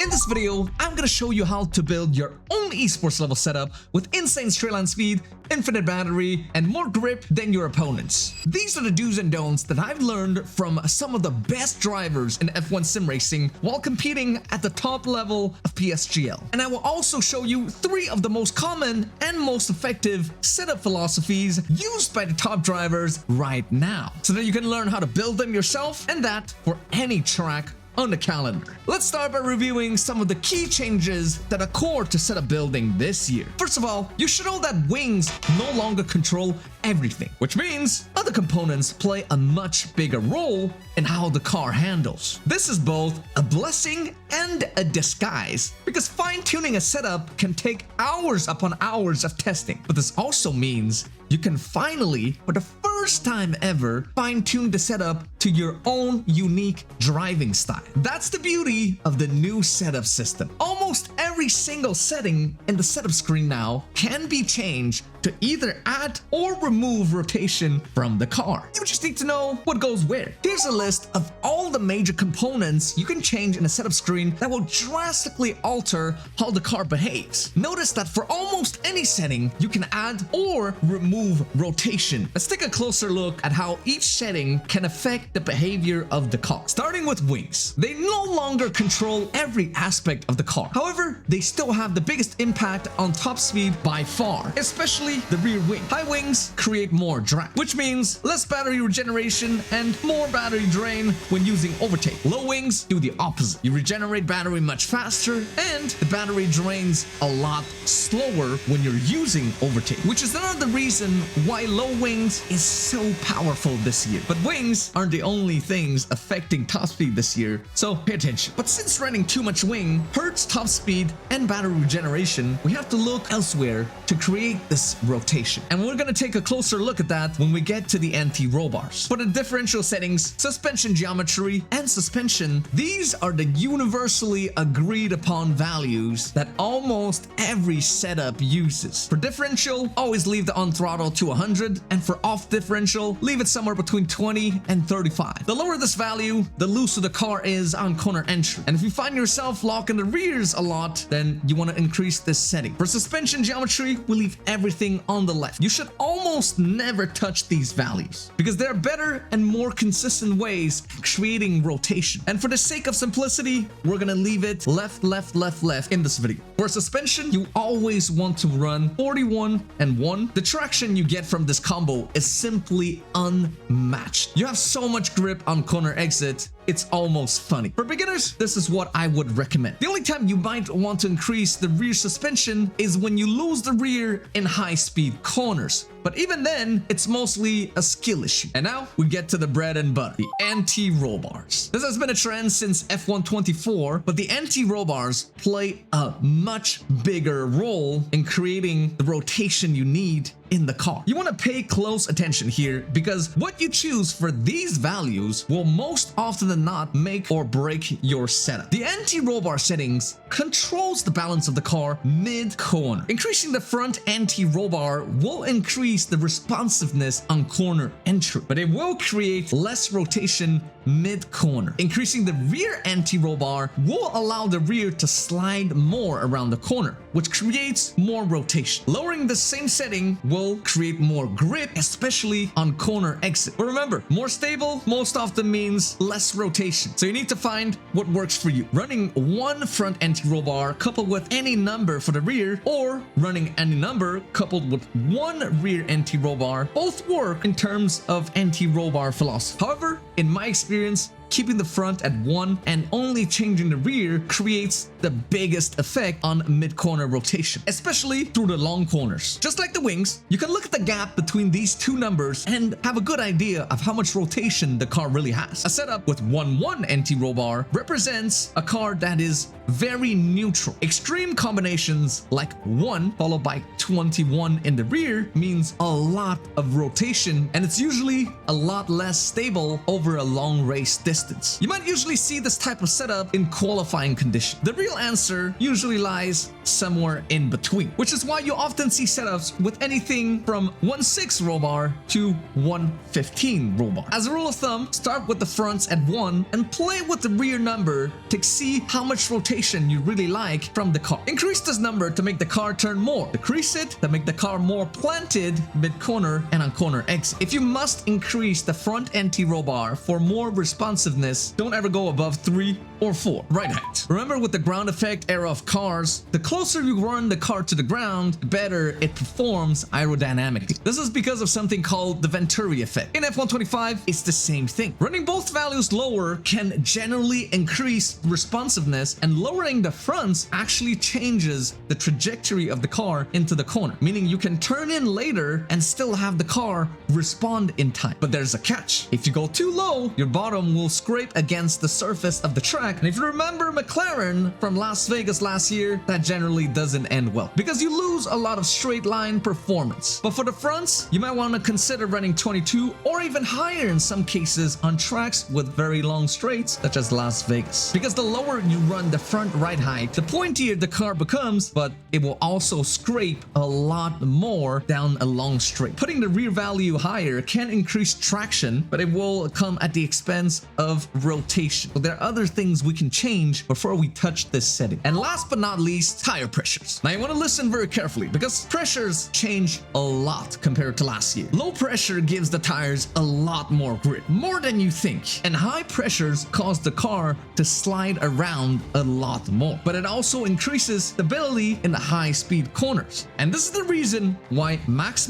In this video, I'm gonna show you how to build your own esports level setup with insane straight line speed, infinite battery, and more grip than your opponents. These are the do's and don'ts that I've learned from some of the best drivers in F1 sim racing while competing at the top level of PSGL. And I will also show you 3 of the most common and most effective setup philosophies used by the top drivers right now, so that you can learn how to build them yourself, and that for any track on the calendar. Let's start by reviewing some of the key changes that are core to setup building this year. First of all, you should know that wings no longer control everything, which means other components play a much bigger role in how the car handles. This is both a blessing and a disguise, because fine-tuning a setup can take hours upon hours of testing. But this also means you can finally, for the first time ever, fine-tune the setup to your own unique driving style. That's the beauty of the new setup system. Almost every single setting in the setup screen now can be changed to either add or remove rotation from the car. You just need to know what goes where. Here's a list of all the major components you can change in a setup screen that will drastically alter how the car behaves. Notice that for almost any setting, you can add or remove rotation. Let's take a closer look at how each setting can affect the behavior of the car. Starting with wings. They no longer control every aspect of the car. However, they still have the biggest impact on top speed by far, especially the rear wing. High wings create more drag, which means less battery regeneration and more battery drain when using overtake. Low wings do the opposite. You regenerate battery much faster and the battery drains a lot slower when you're using overtake, which is another reason why low wings is so powerful this year. But wings aren't the only things affecting top speed this year, so pay attention. But since running too much wing hurts top speed and battery regeneration, we have to look elsewhere to create this rotation. And we're gonna take a closer look at that when we get to the anti-roll bars. For the differential settings, suspension geometry, and suspension, these are the universally agreed upon values that almost every setup uses. For differential, always leave the on throttle to 100, and for off differential, leave it somewhere between 20 and 35. The lower this value, the looser the car is on corner entry. And if you find yourself locking the rears a lot, then you want to increase this setting. For suspension geometry, we leave everything on the left. You should almost never touch these values because there are better and more consistent ways of creating rotation. And for the sake of simplicity, we're gonna leave it left, left, left, left in this video. For suspension, you always want to run 41 and 1. The traction you get from this combo is simply unmatched. You have so much grip on corner exit, it's almost funny. For beginners, this is what I would recommend. The only time you might want to increase the rear suspension is when you lose the rear in high-speed corners. But even then, it's mostly a skill issue. And now we get to the bread and butter, the anti-roll bars. This has been a trend since F1 24, but the anti-roll bars play a much bigger role in creating the rotation you need in the car. You want to pay close attention here because what you choose for these values will most often than not make or break your setup. The anti-roll bar settings controls the balance of the car mid-corner. Increasing the front anti-roll bar will increase the responsiveness on corner entry, but it will create less rotation mid-corner. Increasing the rear anti-roll bar will allow the rear to slide more around the corner, which creates more rotation. Lowering the same setting will create more grip, especially on corner exit. But remember, more stable most often means less rotation. So you need to find what works for you. Running one front anti-roll bar coupled with any number for the rear, or running any number coupled with one rear anti-roll bar, both work in terms of anti-roll bar philosophy. However, in my experience, keeping the front at 1 and only changing the rear creates the biggest effect on mid-corner rotation, especially through the long corners. Just like the wings, you can look at the gap between these two numbers and have a good idea of how much rotation the car really has. A setup with 1-1 anti-roll bar represents a car that is very neutral. Extreme combinations like 1 followed by 21 in the rear means a lot of rotation, and it's usually a lot less stable over over a long race distance. You might usually see this type of setup in qualifying conditions. The real answer usually lies somewhere in between, which is why you often see setups with anything from 1.6 roll bar to 1.15 roll bar. As a rule of thumb, start with the fronts at 1 and play with the rear number to see how much rotation you really like from the car. Increase this number to make the car turn more. Decrease it to make the car more planted mid-corner and on corner exit. If you must increase the front anti-roll bar for more responsiveness, don't ever go above 3 or 4 right height. Remember, with the ground effect era of cars, the closer you run the car to the ground, the better it performs aerodynamically. This is because of something called the Venturi effect. In F125, it's the same thing. Running both values lower can generally increase responsiveness, and lowering the fronts actually changes the trajectory of the car into the corner, meaning you can turn in later and still have the car respond in time. But there's a catch. If you go too low, your bottom will scrape against the surface of the track. And if you remember McLaren from Las Vegas last year, that generally doesn't end well because you lose a lot of straight line performance. But for the fronts, you might want to consider running 22 or even higher in some cases on tracks with very long straights such as Las Vegas. Because the lower you run the front right height, the pointier the car becomes, but it will also scrape a lot more down a long straight. Putting the rear value higher can increase traction, but it will come at the expense of rotation. So there are other things we can change before we touch this setting. And last but not least, tire pressures. Now you want to listen very carefully because pressures change a lot compared to last year. Low pressure gives the tires a lot more grip, more than you think. And high pressures cause the car to slide around a lot more. But it also increases stability in the high speed corners. And this is the reason why Max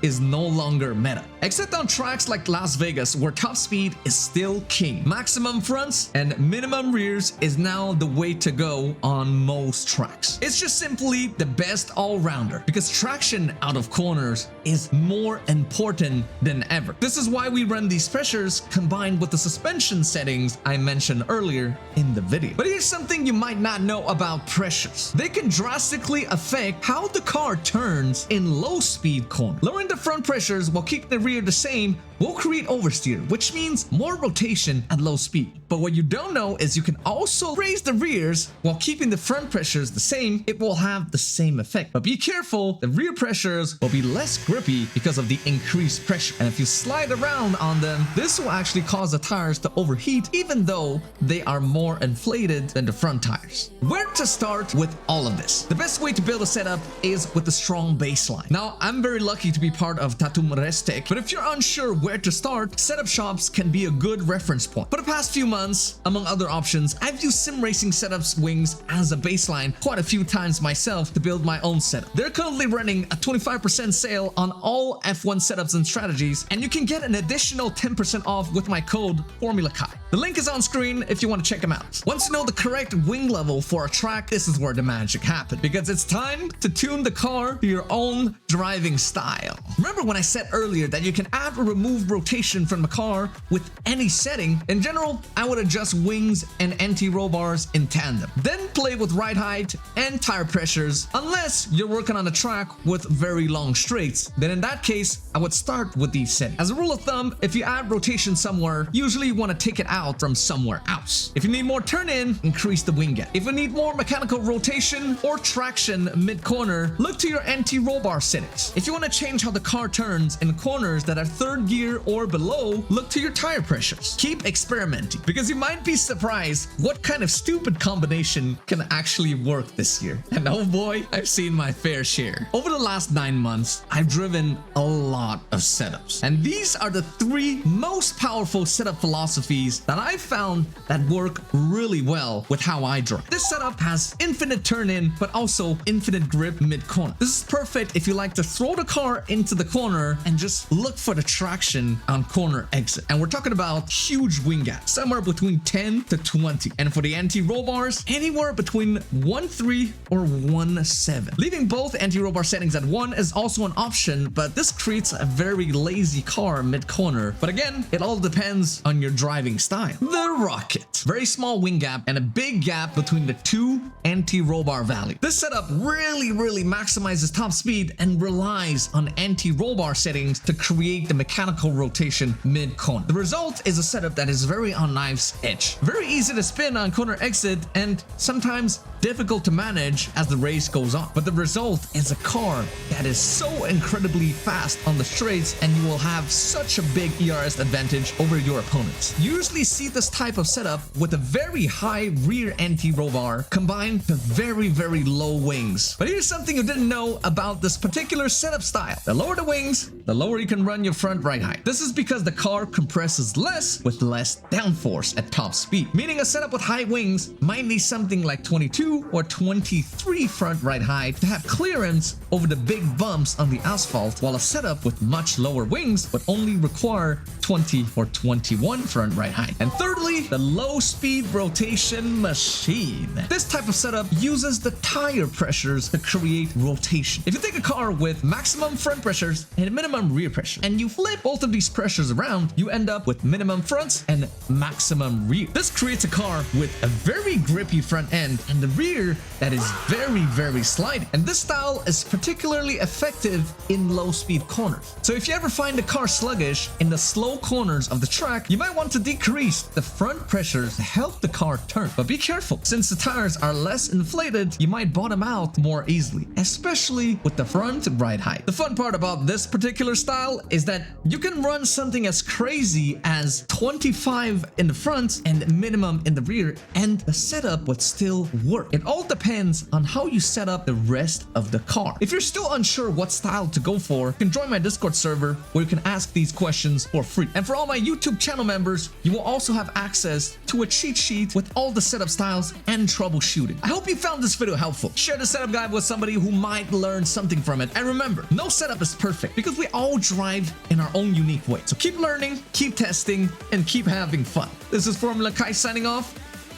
is no longer meta, except on tracks like Las Vegas where top speed is still king. Maximum fronts and minimum rears is now the way to go on most tracks. It's just simply the best all-rounder because traction out of corners is more important than ever. This is why we run these pressures combined with the suspension settings I mentioned earlier in the video. But here's something you might not know about pressures. They can drastically affect how the car turns in low speed corners. Lowering the front pressures while keeping the rear the same will create oversteer, which means more rotation at low speed. But what you don't know is you can also raise the rears while keeping the front pressures the same. It will have the same effect. But be careful, the rear pressures will be less grippy because of the increased pressure. And if you slide around on them, this will actually cause the tires to overheat even though they are more inflated than the front tires. Where to start with all of this? The best way to build a setup is with a strong baseline. Now, I'm very lucky to be part of Tatum Restek, but if you're unsure where to start, setup shops can be a good reference point. For the past few months, among other options, I've used Simracing setups wings as a baseline quite a few times myself to build my own setup. They're currently running a 25% sale on all F1 setups and strategies, and you can get an additional 10% off with my code FORMULAKAI. The link is on screen if you want to check them out. Once you know the correct wing level for a track, this is where the magic happens, because it's time to tune the car to your own driving style. Remember when I said earlier that you can add or remove rotation from the car with any setting? In general, I would adjust wings and anti-roll bars in tandem. Then play with ride height and tire pressures, unless you're working on a track with very long straights. Then in that case, I would start with these settings. As a rule of thumb, if you add rotation somewhere, usually you want to take it out from somewhere else. If you need more turn in, increase the wing gap. If you need more mechanical rotation or traction mid-corner, look to your anti-roll bar settings. If you want to change how the car turns in corners that are third gear or below, look to your tire pressures. Keep experimenting because you might be surprised what kind of stupid combination can actually work this year. And oh boy, I've seen my fair share. Over the last 9 months, I've driven a lot of setups. And these are the 3 most powerful setup philosophies that I've found that work really well with how I drive. This setup has infinite turn in, but also infinite grip mid-corner. This is perfect if you like to throw the car into the corner and just look for the traction on corner exit. And we're talking about huge wing gaps, somewhere between 10 to 20. And for the anti-roll bars, anywhere between 1.3 or 1.7. Leaving both anti-roll bar settings at 1 is also an option, but this creates a very lazy car mid-corner. But again, it all depends on your driving style. style, the rocket. Very small wing gap and a big gap between the two anti-roll bar value. This setup really maximizes top speed and relies on anti-roll bar settings to create the mechanical rotation mid-corner. The result is a setup that is very on knife's edge. Very easy to spin on corner exit and sometimes difficult to manage as the race goes on. But the result is a car that is so incredibly fast on the straights, and you will have such a big ERS advantage over your opponents. You usually see this type of setup with a very high rear anti-roll bar combined with very low wings. But here's something you didn't know about this particular setup style. The lower the wings, the lower you can run your front right height. This is because the car compresses less with less downforce at top speed, meaning a setup with high wings might need something like 22 or 23 front right height to have clearance over the big bumps on the asphalt, while a setup with much lower wings would only require 20 or 21 front right height. And thirdly, the low speed rotation machine. This type of setup uses the tire pressures to create rotation. If you take a car with maximum front pressures and minimum rear pressure, and you flip both of these pressures around, you end up with minimum fronts and maximum rear. This creates a car with a very grippy front end and the rear that is very sliding. And this style is particularly effective in low speed corners. So if you ever find the car sluggish in the slow corners of the track, you might want to decrease the front pressures to help the car turn. But be careful, since the tires are less inflated, you might bottom out more easily, especially with the front ride height. The fun part about this particular style is that you can run something as crazy as 25 in the front and minimum in the rear, and the setup would still work. It all depends on how you set up the rest of the car. If you're still unsure what style to go for, you can join my Discord server where you can ask these questions for free. And for all my YouTube channel members, you will also have access to a cheat sheet with all the setup styles and troubleshooting. I hope you found this video helpful. Share the setup guide with somebody who might learn something from it. And remember, no setup is perfect because we all drive in our own unique way. So keep learning, keep testing, and keep having fun. This is Formula Kai signing off.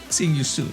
Seeing you soon.